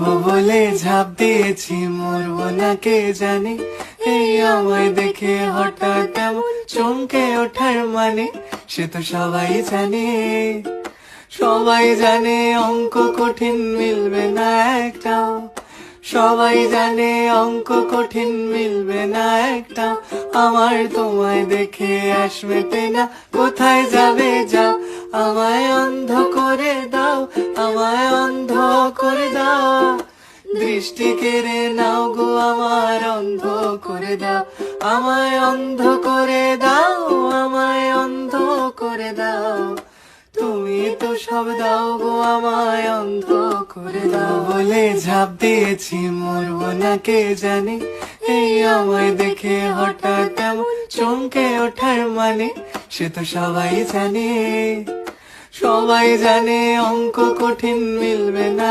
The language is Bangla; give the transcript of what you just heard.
মরবো বলে ঝাঁপ দিয়েছি, মরবো না কে জানে। এই আমায় দেখে হঠাৎ এমন চমকে ওঠার মানে, সে তো সবাই জানে। সবাই জানে অঙ্ক কঠিন মিলবে না একটাও, সবাই জানে অঙ্ক কঠিন মিলবে না একটাও। আমার তোমায় দেখে আসবে না, কোথায় যাবে যাও। আমায় অন্ধ করে দাও, আমায় অন্ধ করে দাও। দৃষ্টি কেড়ে নাও গো আমার, অন্ধ করে দাও। আমায় অন্ধ করে দাও, আমায় অন্ধ করে দাও। তুমি তো সব দাও গো আমায়, অন্ধ করে দাও বলে ঝাঁপ দিয়েছি, মরবো না কে জানে। এই আমায় দেখে হঠাৎ এমন চমকে ওঠার মানে, সে তো সবাই জানে। সবাই জানে অঙ্ক কঠিন মিলবে না।